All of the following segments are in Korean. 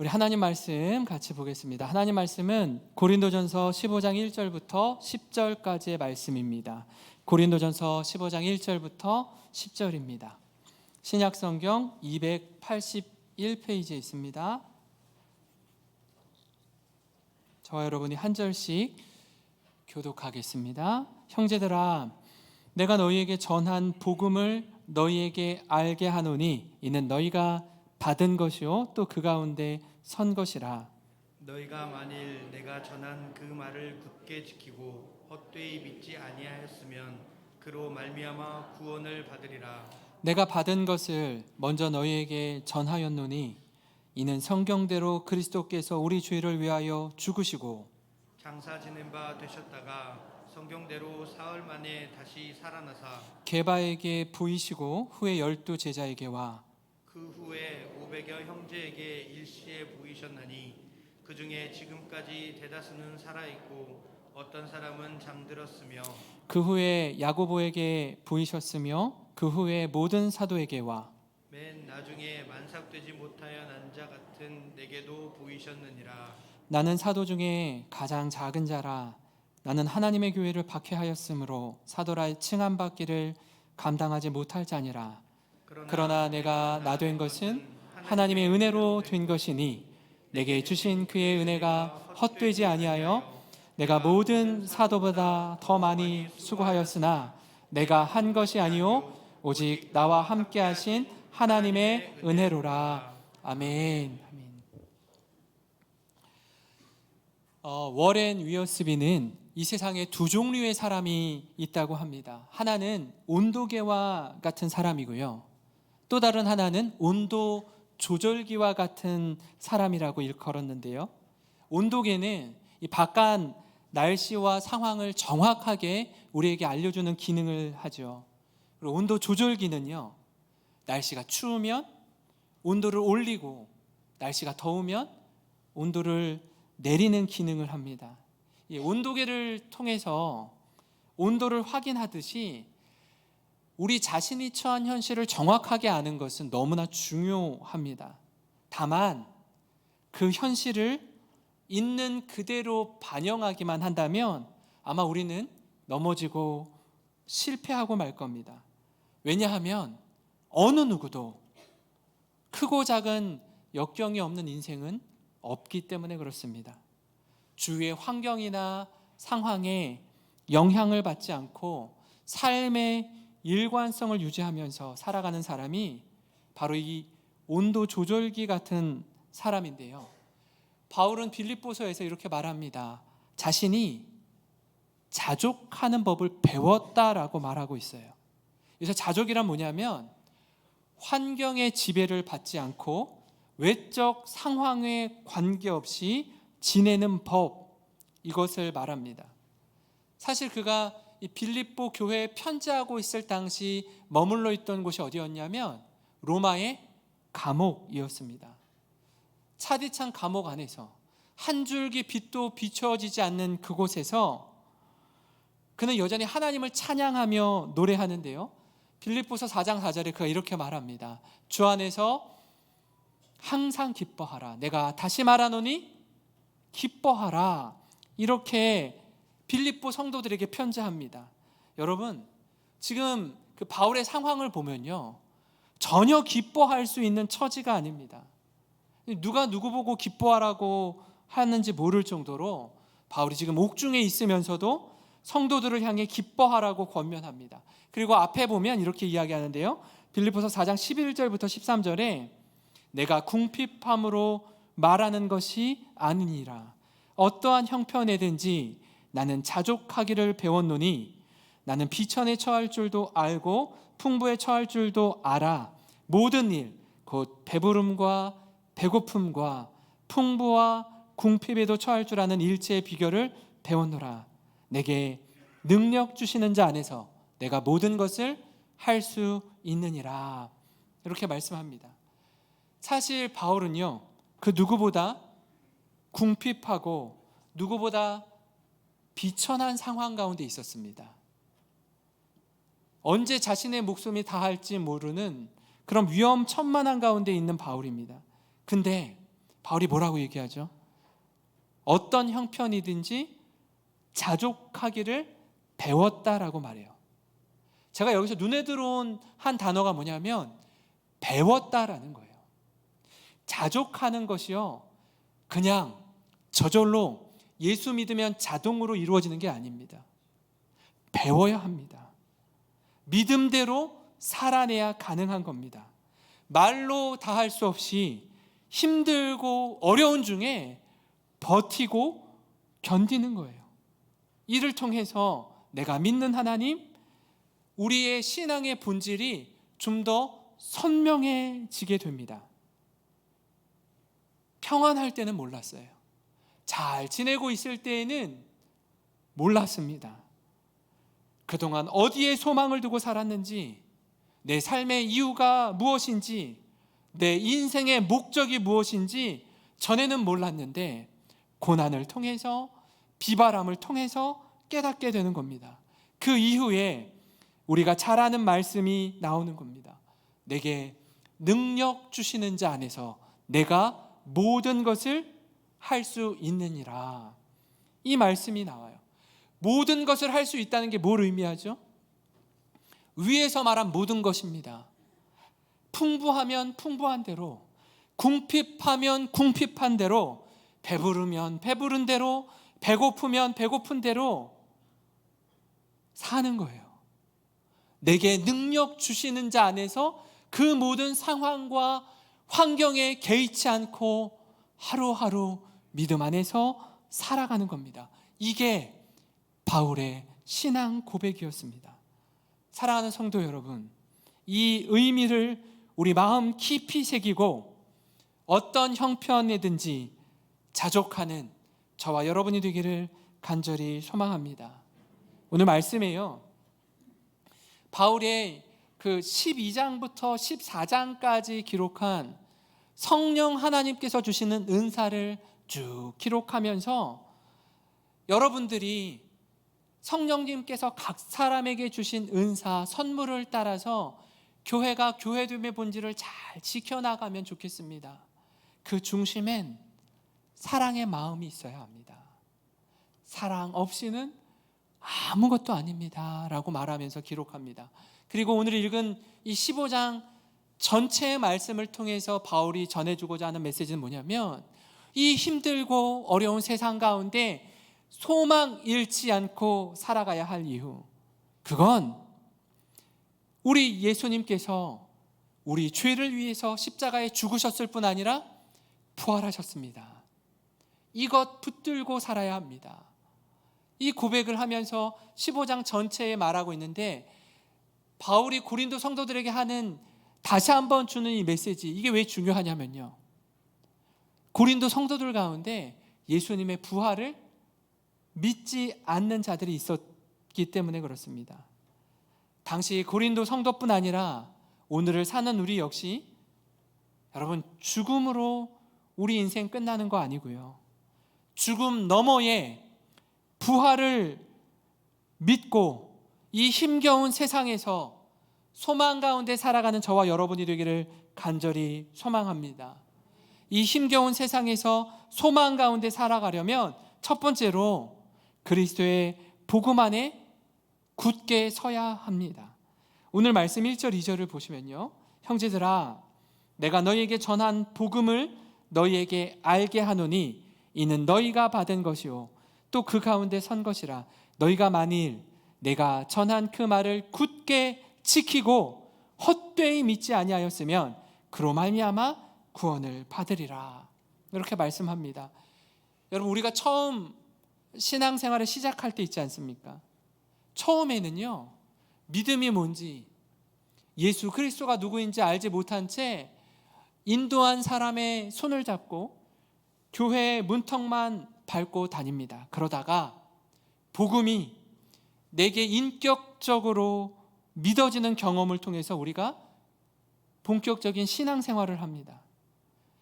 우리 하나님 말씀 같이 보겠습니다. 하나님 말씀은 고린도전서 15장 1절부터 10절까지의 말씀입니다. 고린도전서 15장 1절부터 10절입니다. 신약성경 281페이지에 있습니다. 저와 여러분이 한 절씩 교독하겠습니다. 형제들아, 내가 너희에게 전한 복음을 너희에게 알게 하노니 이는 너희가 받은 것이요 또 그 가운데 선 것이라. 너희가 만일 내가 전한 그 말을 굳게 지키고 헛되이 믿지 아니하였으면 그로 말미암아 구원을 받으리라. 내가 받은 것을 먼저 너희에게 전하였노니 이는 성경대로 그리스도께서 우리 죄를 위하여 죽으시고 장사 지낸 바 되셨다가 성경대로 사흘 만에 다시 살아나사 게바에게 보이시고 후에 12 제자에게와 그 후에 500여 형제에게 일시에 보이셨나니 그 중에 지금까지 대다수는 살아있고 어떤 사람은 잠들었으며 그 후에 야고보에게 보이셨으며 그 후에 모든 사도에게와 맨 나중에 만삭되지 못하여 난 자 같은 내게도 보이셨느니라. 나는 사도 중에 가장 작은 자라. 나는 하나님의 교회를 박해하였으므로 사도라 칭함받기를 감당하지 못할 자니라. 그러나 내가 나 된 것은 하나님의 은혜로 된 것이니 내게 주신 그의 은혜가 헛되지 아니하여 내가 모든 사도보다 더 많이 수고하였으나 내가 한 것이 아니요 오직 나와 함께 하신 하나님의 은혜로라. 아멘. 워렌 위어스비는 이 세상에 두 종류의 사람이 있다고 합니다. 하나는 온도계와 같은 사람이고요, 또 다른 하나는 온도 조절기와 같은 사람이라고 일컬었는데요, 온도계는 이 바깥 날씨와 상황을 정확하게 우리에게 알려주는 기능을 하죠. 그리고 온도 조절기는요, 날씨가 추우면 온도를 올리고 날씨가 더우면 온도를 내리는 기능을 합니다. 이 온도계를 통해서 온도를 확인하듯이 우리 자신이 처한 현실을 정확하게 아는 것은 너무나 중요합니다. 다만 그 현실을 있는 그대로 반영하기만 한다면 아마 우리는 넘어지고 실패하고 말 겁니다. 왜냐하면 어느 누구도 크고 작은 역경이 없는 인생은 없기 때문에 그렇습니다. 주위의 환경이나 상황에 영향을 받지 않고 삶의 일관성을 유지하면서 살아가는 사람이 바로 이 온도 조절기 같은 사람인데요, 바울은 빌립보서에서 이렇게 말합니다. 자신이 자족하는 법을 배웠다라고 말하고 있어요. 그래서 자족이란 뭐냐면 환경의 지배를 받지 않고 외적 상황에 관계없이 지내는 법, 이것을 말합니다. 사실 그가 이 빌립보 교회에 편지하고 있을 당시 머물러 있던 곳이 어디였냐면 로마의 감옥이었습니다. 차디찬 감옥 안에서 한 줄기 빛도 비춰지지 않는 그곳에서 그는 여전히 하나님을 찬양하며 노래하는데요, 빌립보서 4장 4절에 그가 이렇게 말합니다. 주 안에서 항상 기뻐하라. 내가 다시 말하노니 기뻐하라. 이렇게 빌립보 성도들에게 편지합니다. 여러분, 지금 그 바울의 상황을 보면요, 전혀 기뻐할 수 있는 처지가 아닙니다. 누가 누구 보고 기뻐하라고 하는지 모를 정도로 바울이 지금 옥중에 있으면서도 성도들을 향해 기뻐하라고 권면합니다. 그리고 앞에 보면 이렇게 이야기하는데요, 빌립보서 4장 11절부터 13절에 내가 궁핍함으로 말하는 것이 아니니라. 어떠한 형편에든지 나는 자족하기를 배웠노니 나는 비천에 처할 줄도 알고 풍부에 처할 줄도 알아. 모든 일 곧 배부름과 배고픔과 풍부와 궁핍에도 처할 줄 아는 일체의 비결을 배웠노라. 내게 능력 주시는 자 안에서 내가 모든 것을 할 수 있느니라. 이렇게 말씀합니다. 사실 바울은요, 그 누구보다 궁핍하고 누구보다 비천한 상황 가운데 있었습니다. 언제 자신의 목숨이 다할지 모르는 그런 위험천만한 가운데 있는 바울입니다. 근데 바울이 뭐라고 얘기하죠? 어떤 형편이든지 자족하기를 배웠다라고 말해요. 제가 여기서 눈에 들어온 한 단어가 뭐냐면 배웠다라는 거예요. 자족하는 것이요, 그냥 저절로 예수 믿으면 자동으로 이루어지는 게 아닙니다. 배워야 합니다. 믿음대로 살아내야 가능한 겁니다. 말로 다 할 수 없이 힘들고 어려운 중에 버티고 견디는 거예요. 이를 통해서 내가 믿는 하나님, 우리의 신앙의 본질이 좀 더 선명해지게 됩니다. 평안할 때는 몰랐어요. 잘 지내고 있을 때에는 몰랐습니다. 그동안 어디에 소망을 두고 살았는지, 내 삶의 이유가 무엇인지, 내 인생의 목적이 무엇인지 전에는 몰랐는데 고난을 통해서, 비바람을 통해서 깨닫게 되는 겁니다. 그 이후에 우리가 잘 아는 말씀이 나오는 겁니다. 내게 능력 주시는 자 안에서 내가 모든 것을 할 수 있느니라. 이 말씀이 나와요. 모든 것을 할 수 있다는 게 뭘 의미하죠? 위에서 말한 모든 것입니다. 풍부하면 풍부한 대로, 궁핍하면 궁핍한 대로, 배부르면 배부른 대로, 배고프면 배고픈 대로 사는 거예요. 내게 능력 주시는 자 안에서 그 모든 상황과 환경에 개의치 않고 하루하루 믿음 안에서 살아가는 겁니다. 이게 바울의 신앙 고백이었습니다. 사랑하는 성도 여러분, 이 의미를 우리 마음 깊이 새기고 어떤 형편이든지 자족하는 저와 여러분이 되기를 간절히 소망합니다. 오늘 말씀에요, 바울의 그 12장부터 14장까지 기록한 성령 하나님께서 주시는 은사를 쭉 기록하면서 여러분들이 성령님께서 각 사람에게 주신 은사, 선물을 따라서 교회가 교회됨의 본질을 잘 지켜나가면 좋겠습니다. 그 중심엔 사랑의 마음이 있어야 합니다. 사랑 없이는 아무것도 아닙니다 라고 말하면서 기록합니다. 그리고 오늘 읽은 이 15장 전체의 말씀을 통해서 바울이 전해주고자 하는 메시지는 뭐냐면, 이 힘들고 어려운 세상 가운데 소망 잃지 않고 살아가야 할 이유, 그건 우리 예수님께서 우리 죄를 위해서 십자가에 죽으셨을 뿐 아니라 부활하셨습니다. 이것 붙들고 살아야 합니다. 이 고백을 하면서 15장 전체에 말하고 있는데, 바울이 고린도 성도들에게 하는 다시 한번 주는 이 메시지, 이게 왜 중요하냐면요, 고린도 성도들 가운데 예수님의 부활을 믿지 않는 자들이 있었기 때문에 그렇습니다. 당시 고린도 성도뿐 아니라 오늘을 사는 우리 역시, 여러분, 죽음으로 우리 인생 끝나는 거 아니고요, 죽음 너머에 부활을 믿고 이 힘겨운 세상에서 소망 가운데 살아가는 저와 여러분이 되기를 간절히 소망합니다. 이 힘겨운 세상에서 소망 가운데 살아가려면 첫 번째로 그리스도의 복음 안에 굳게 서야 합니다. 오늘 말씀 1절 2절을 보시면요, 형제들아 내가 너희에게 전한 복음을 너희에게 알게 하노니 이는 너희가 받은 것이요 또 그 가운데 선 것이라. 너희가 만일 내가 전한 그 말을 굳게 지키고 헛되이 믿지 아니하였으면 그로 말미암아 구원을 받으리라. 이렇게 말씀합니다. 여러분, 우리가 처음 신앙생활을 시작할 때 있지 않습니까? 처음에는요, 믿음이 뭔지, 예수 그리스도가 누구인지 알지 못한 채 인도한 사람의 손을 잡고 교회의 문턱만 밟고 다닙니다. 그러다가 복음이 내게 인격적으로 믿어지는 경험을 통해서 우리가 본격적인 신앙생활을 합니다.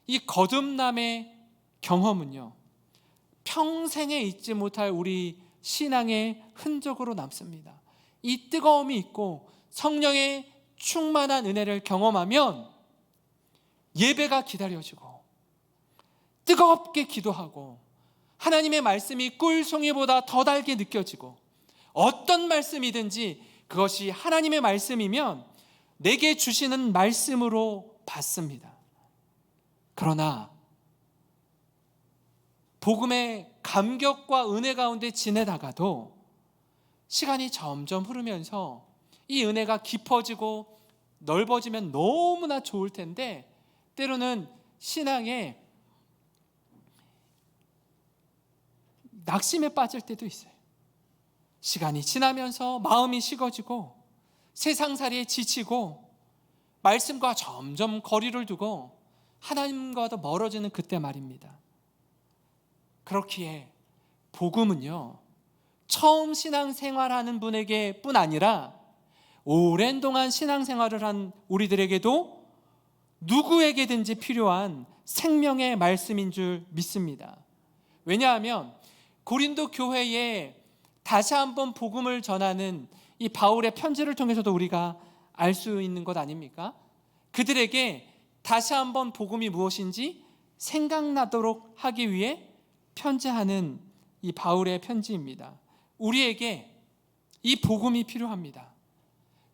이 거듭남의 경험은요, 평생에 잊지 못할 우리 신앙의 흔적으로 남습니다. 이 뜨거움이 있고 성령의 충만한 은혜를 경험하면 예배가 기다려지고 뜨겁게 기도하고 하나님의 말씀이 꿀송이보다 더 달게 느껴지고 어떤 말씀이든지 그것이 하나님의 말씀이면 내게 주시는 말씀으로 받습니다. 그러나 복음의 감격과 은혜 가운데 지내다가도 시간이 점점 흐르면서 이 은혜가 깊어지고 넓어지면 너무나 좋을 텐데 때로는 신앙에 낙심에 빠질 때도 있어요. 시간이 지나면서 마음이 식어지고 세상살이에 지치고 말씀과 점점 거리를 두고 하나님과도 멀어지는 그때 말입니다. 그렇기에 복음은요, 처음 신앙생활하는 분에게 뿐 아니라 오랜 동안 신앙생활을 한 우리들에게도 누구에게든지 필요한 생명의 말씀인 줄 믿습니다. 왜냐하면 고린도 교회에 다시 한번 복음을 전하는 이 바울의 편지를 통해서도 우리가 알 수 있는 것 아닙니까? 그들에게 다시 한번 복음이 무엇인지 생각나도록 하기 위해 편지하는 이 바울의 편지입니다. 우리에게 이 복음이 필요합니다.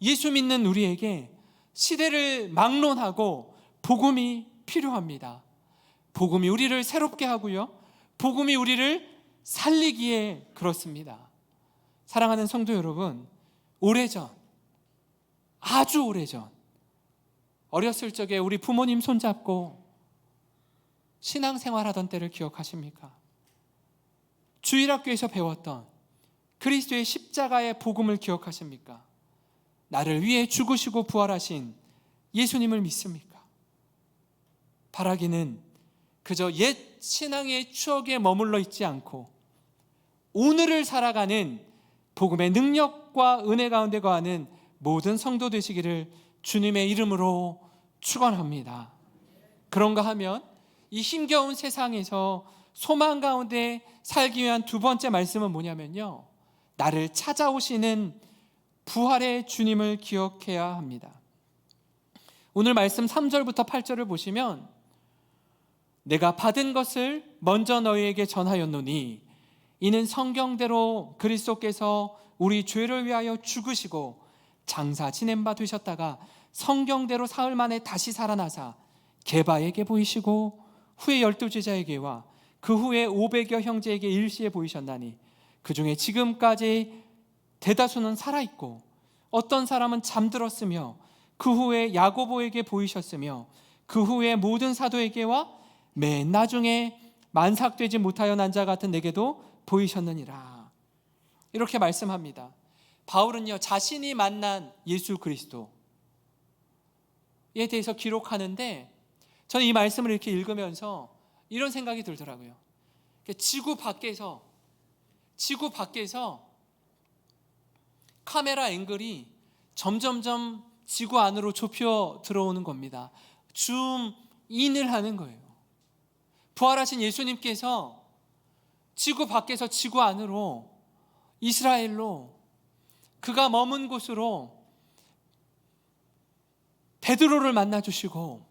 예수 믿는 우리에게 시대를 막론하고 복음이 필요합니다. 복음이 우리를 새롭게 하고요, 복음이 우리를 살리기에 그렇습니다. 사랑하는 성도 여러분, 오래전, 아주 오래전 어렸을 적에 우리 부모님 손잡고 신앙생활하던 때를 기억하십니까? 주일학교에서 배웠던 그리스도의 십자가의 복음을 기억하십니까? 나를 위해 죽으시고 부활하신 예수님을 믿습니까? 바라기는 그저 옛 신앙의 추억에 머물러 있지 않고 오늘을 살아가는 복음의 능력과 은혜 가운데 거하는 모든 성도 되시기를 주님의 이름으로 축원합니다. 그런가 하면 이 힘겨운 세상에서 소망 가운데 살기 위한 두 번째 말씀은 뭐냐면요, 나를 찾아오시는 부활의 주님을 기억해야 합니다. 오늘 말씀 3절부터 8절을 보시면 내가 받은 것을 먼저 너희에게 전하였노니 이는 성경대로 그리스도께서 우리 죄를 위하여 죽으시고 장사 지낸 바 되셨다가 성경대로 사흘 만에 다시 살아나사 게바에게 보이시고 후에 12제자에게와 그 후에 500여 형제에게 일시에 보이셨나니 그 중에 지금까지 대다수는 살아있고 어떤 사람은 잠들었으며 그 후에 야고보에게 보이셨으며 그 후에 모든 사도에게와 맨 나중에 만삭되지 못하여 난 자 같은 내게도 보이셨느니라. 이렇게 말씀합니다. 바울은요, 자신이 만난 예수 그리스도에 대해서 기록하는데 저는 이 말씀을 이렇게 읽으면서 이런 생각이 들더라고요. 지구 밖에서 카메라 앵글이 점점점 지구 안으로 좁혀 들어오는 겁니다. 줌인을 하는 거예요. 부활하신 예수님께서 지구 밖에서 지구 안으로, 이스라엘로, 그가 머문 곳으로 베드로를 만나주시고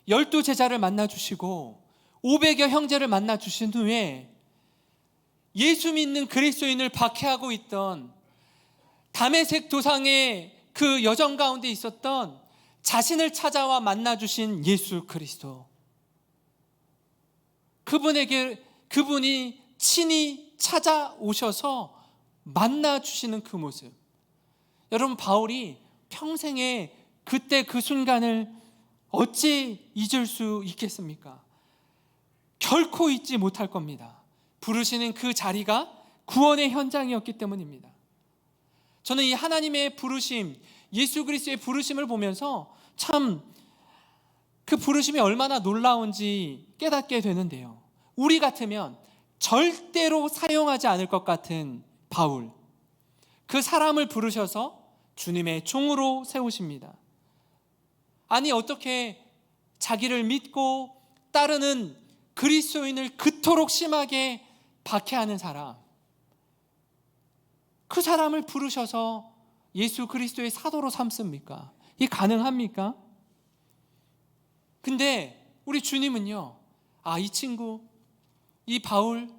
12제자를 만나주시고 500여 형제를 만나주신 후에 예수 믿는 그리스도인을 박해하고 있던 다메섹 도상의 그 여정 가운데 있었던 자신을 찾아와 만나주신 예수 그리스도, 그분이 친히 찾아오셔서 만나주시는 그 모습, 여러분 바울이 평생에 그때 그 순간을 어찌 잊을 수 있겠습니까? 결코 잊지 못할 겁니다. 부르시는 그 자리가 구원의 현장이었기 때문입니다. 저는 이 하나님의 부르심, 예수 그리스도의 부르심을 보면서 참 그 부르심이 얼마나 놀라운지 깨닫게 되는데요, 우리 같으면 절대로 사용하지 않을 것 같은 바울, 그 사람을 부르셔서 주님의 종으로 세우십니다. 아니 어떻게 자기를 믿고 따르는 그리스도인을 그토록 심하게 박해하는 사람, 그 사람을 부르셔서 예수 그리스도의 사도로 삼습니까? 이게 가능합니까? 근데 우리 주님은요, 이 친구, 이 바울,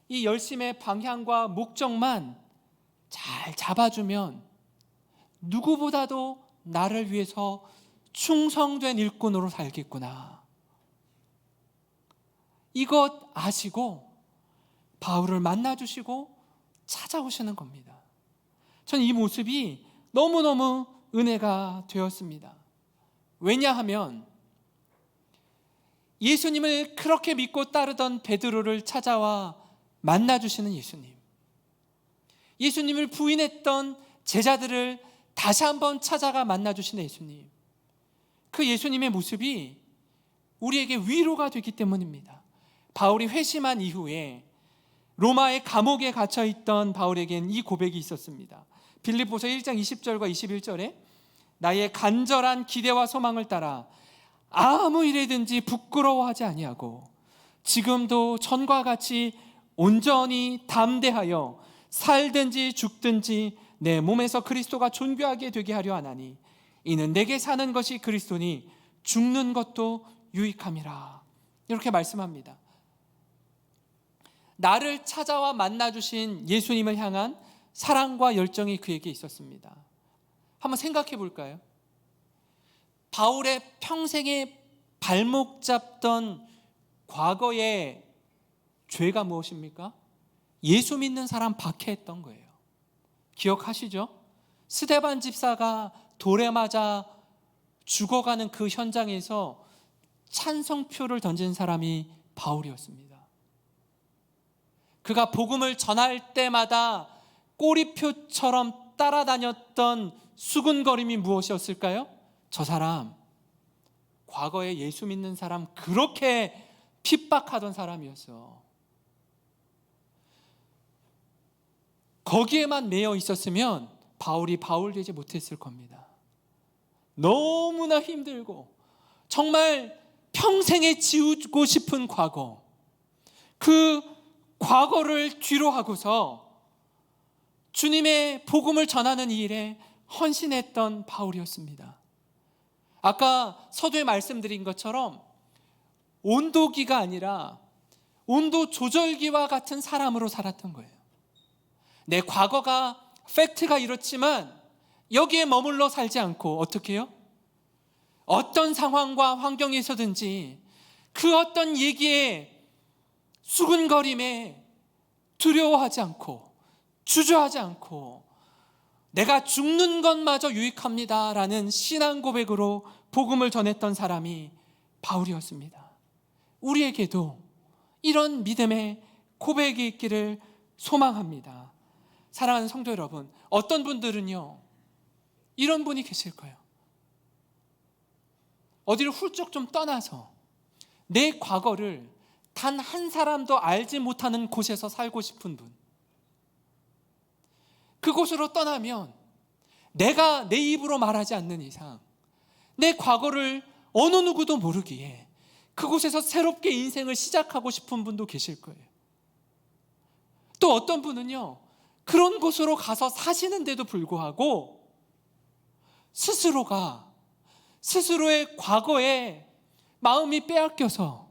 이 열심의 방향과 목적만 잘 잡아주면 누구보다도 나를 위해서 충성된 일꾼으로 살겠구나. 이것 아시고 바울을 만나주시고 찾아오시는 겁니다. 저는 이 모습이 너무너무 은혜가 되었습니다. 왜냐하면 예수님을 그렇게 믿고 따르던 베드로를 찾아와 만나주시는 예수님, 예수님을 부인했던 제자들을 다시 한번 찾아가 만나주시는 예수님, 그 예수님의 모습이 우리에게 위로가 되기 때문입니다. 바울이 회심한 이후에 로마의 감옥에 갇혀있던 바울에겐 이 고백이 있었습니다. 빌립보서 1장 20절과 21절에 나의 간절한 기대와 소망을 따라 아무 일에든지 부끄러워하지 아니하고 지금도 전과 같이 온전히 담대하여 살든지 죽든지 내 몸에서 그리스도가 존귀하게 되게 하려 하나니 이는 내게 사는 것이 그리스도니 죽는 것도 유익함이라. 이렇게 말씀합니다. 나를 찾아와 만나주신 예수님을 향한 사랑과 열정이 그에게 있었습니다. 한번 생각해 볼까요? 바울의 평생에 발목 잡던 과거의 죄가 무엇입니까? 예수 믿는 사람 박해했던 거예요. 기억하시죠? 스데반 집사가 돌에 맞아 죽어가는 그 현장에서 찬성표를 던진 사람이 바울이었습니다. 그가 복음을 전할 때마다 꼬리표처럼 따라다녔던 수군거림이 무엇이었을까요? 저 사람, 과거에 예수 믿는 사람 그렇게 핍박하던 사람이었어. 거기에만 매여 있었으면 바울이 바울 되지 못했을 겁니다. 너무나 힘들고 정말 평생에 지우고 싶은 과거, 그 과거를 뒤로 하고서 주님의 복음을 전하는 이 일에 헌신했던 바울이었습니다. 아까 서두에 말씀드린 것처럼 온도기가 아니라 온도 조절기와 같은 사람으로 살았던 거예요. 내 과거가 팩트가 이렇지만 여기에 머물러 살지 않고 어떻게 해요? 어떤 상황과 환경에서든지 그 어떤 얘기에 수군거림에 두려워하지 않고 주저하지 않고 내가 죽는 것마저 유익합니다 라는 신앙 고백으로 복음을 전했던 사람이 바울이었습니다. 우리에게도 이런 믿음의 고백이 있기를 소망합니다. 사랑하는 성도 여러분, 어떤 분들은요 이런 분이 계실 거예요. 어디를 훌쩍 좀 떠나서 내 과거를 단 한 사람도 알지 못하는 곳에서 살고 싶은 분, 그곳으로 떠나면 내가 내 입으로 말하지 않는 이상 내 과거를 어느 누구도 모르기에 그곳에서 새롭게 인생을 시작하고 싶은 분도 계실 거예요. 또 어떤 분은요 그런 곳으로 가서 사시는데도 불구하고 스스로의 과거에 마음이 빼앗겨서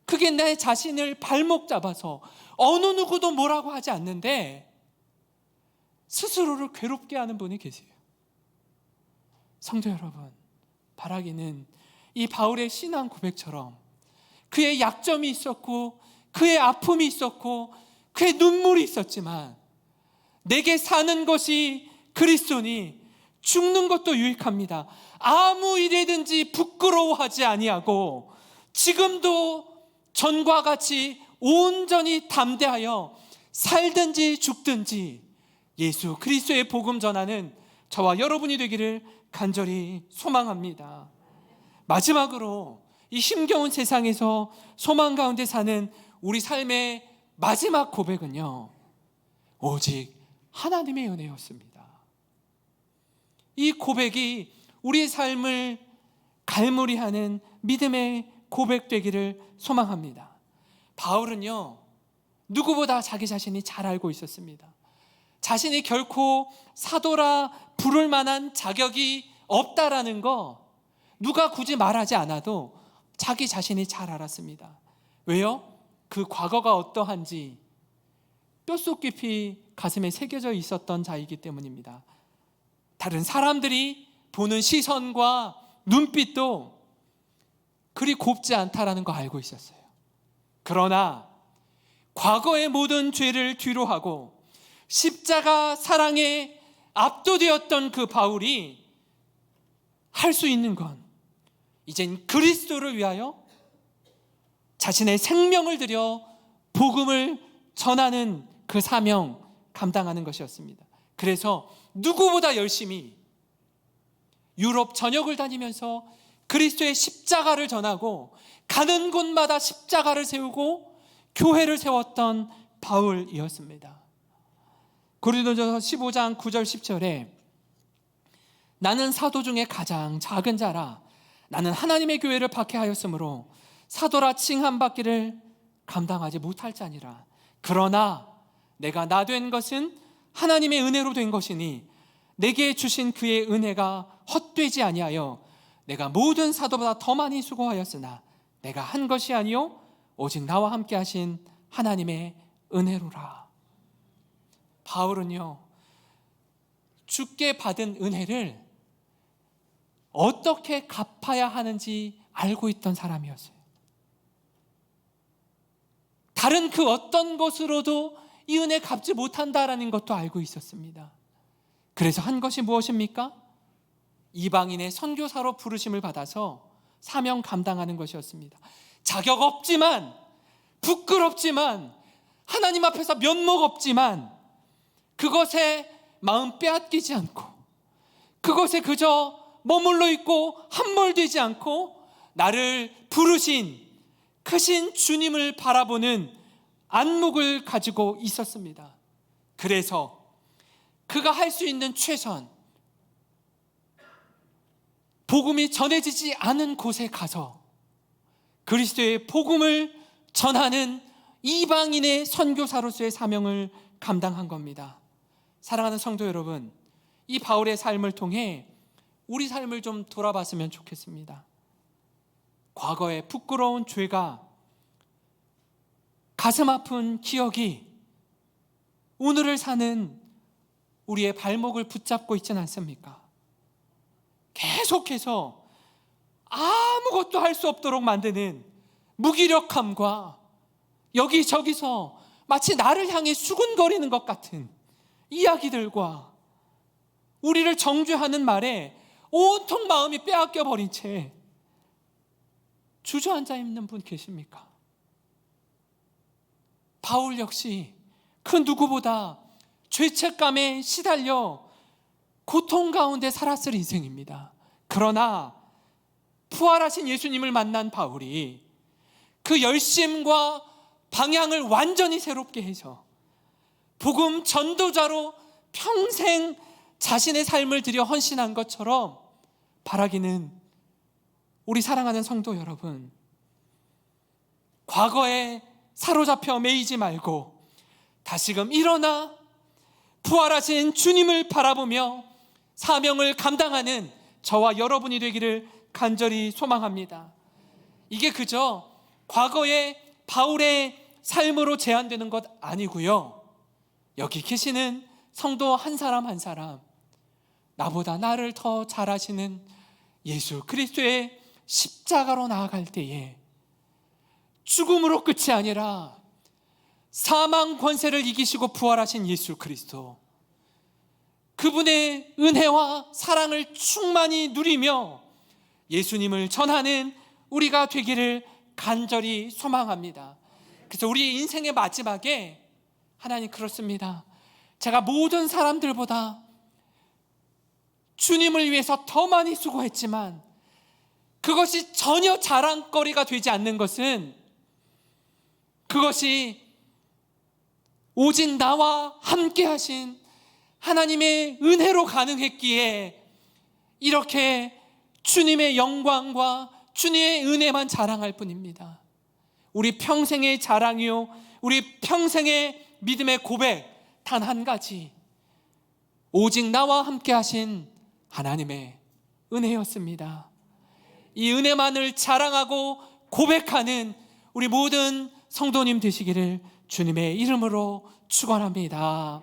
그게 내 자신을 발목 잡아서 어느 누구도 뭐라고 하지 않는데 스스로를 괴롭게 하는 분이 계세요. 성도 여러분, 바라기는 이 바울의 신앙 고백처럼 그의 약점이 있었고 그의 아픔이 있었고 그의 눈물이 있었지만 내게 사는 것이 그리스도니 죽는 것도 유익합니다. 아무 일에든지 부끄러워하지 아니하고 지금도 전과 같이 온전히 담대하여 살든지 죽든지 예수 그리스도의 복음 전하는 저와 여러분이 되기를 간절히 소망합니다. 마지막으로 이 힘겨운 세상에서 소망 가운데 사는 우리 삶의 마지막 고백은요 오직 하나님의 은혜였습니다. 이 고백이 우리의 삶을 갈무리하는 믿음의 고백 되기를 소망합니다. 바울은요 누구보다 자기 자신이 잘 알고 있었습니다. 자신이 결코 사도라 부를 만한 자격이 없다라는 거 누가 굳이 말하지 않아도 자기 자신이 잘 알았습니다. 왜요? 그 과거가 어떠한지 뼛속 깊이 가슴에 새겨져 있었던 자이기 때문입니다. 다른 사람들이 보는 시선과 눈빛도 그리 곱지 않다라는 거 알고 있었어요. 그러나 과거의 모든 죄를 뒤로하고 십자가 사랑에 압도되었던 그 바울이 할 수 있는 건 이젠 그리스도를 위하여 자신의 생명을 들여 복음을 전하는 그 사명 감당하는 것이었습니다. 그래서 누구보다 열심히 유럽 전역을 다니면서 그리스도의 십자가를 전하고 가는 곳마다 십자가를 세우고 교회를 세웠던 바울이었습니다. 고린도전서 15장 9절 10절에 나는 사도 중에 가장 작은 자라 나는 하나님의 교회를 박해하였으므로 사도라 칭함받기를 감당하지 못할 자니라. 그러나 내가 나 된 것은 하나님의 은혜로 된 것이니 내게 주신 그의 은혜가 헛되지 아니하여 내가 모든 사도보다 더 많이 수고하였으나 내가 한 것이 아니요 오직 나와 함께 하신 하나님의 은혜로라. 바울은요, 주께 받은 은혜를 어떻게 갚아야 하는지 알고 있던 사람이었어요. 다른 그 어떤 것으로도 이 은혜 갚지 못한다라는 것도 알고 있었습니다. 그래서 한 것이 무엇입니까? 이방인의 선교사로 부르심을 받아서 사명 감당하는 것이었습니다. 자격 없지만, 부끄럽지만, 하나님 앞에서 면목 없지만 그것에 마음 빼앗기지 않고 그것에 그저 머물러 있고 함몰되지 않고 나를 부르신 크신 주님을 바라보는 안목을 가지고 있었습니다. 그래서 그가 할 수 있는 최선, 복음이 전해지지 않은 곳에 가서 그리스도의 복음을 전하는 이방인의 선교사로서의 사명을 감당한 겁니다. 사랑하는 성도 여러분, 이 바울의 삶을 통해 우리 삶을 좀 돌아봤으면 좋겠습니다. 과거의 부끄러운 죄가, 가슴 아픈 기억이 오늘을 사는 우리의 발목을 붙잡고 있지는 않습니까? 계속해서 아무것도 할 수 없도록 만드는 무기력함과 여기저기서 마치 나를 향해 수군거리는 것 같은 이야기들과 우리를 정죄하는 말에 온통 마음이 빼앗겨 버린 채 주저앉아 있는 분 계십니까? 바울 역시 그 누구보다 죄책감에 시달려 고통 가운데 살았을 인생입니다. 그러나 부활하신 예수님을 만난 바울이 그 열심과 방향을 완전히 새롭게 해서 복음 전도자로 평생 자신의 삶을 들여 헌신한 것처럼 바라기는 우리 사랑하는 성도 여러분, 과거에 사로잡혀 매이지 말고 다시금 일어나 부활하신 주님을 바라보며 사명을 감당하는 저와 여러분이 되기를 간절히 소망합니다. 이게 그저 과거의 바울의 삶으로 제한되는 것 아니고요, 여기 계시는 성도 한 사람 한 사람, 나보다 나를 더 잘 아시는 예수 그리스도의 십자가로 나아갈 때에 죽음으로 끝이 아니라 사망 권세를 이기시고 부활하신 예수 그리스도, 그분의 은혜와 사랑을 충만히 누리며 예수님을 전하는 우리가 되기를 간절히 소망합니다. 그래서 우리 인생의 마지막에 하나님, 그렇습니다, 제가 모든 사람들보다 주님을 위해서 더 많이 수고했지만 그것이 전혀 자랑거리가 되지 않는 것은, 그것이 오직 나와 함께 하신 하나님의 은혜로 가능했기에 이렇게 주님의 영광과 주님의 은혜만 자랑할 뿐입니다. 우리 평생의 자랑이요, 우리 평생의 믿음의 고백 단 한 가지, 오직 나와 함께 하신 하나님의 은혜였습니다. 이 은혜만을 자랑하고 고백하는 우리 모든 성도님 되시기를 주님의 이름으로 축원합니다.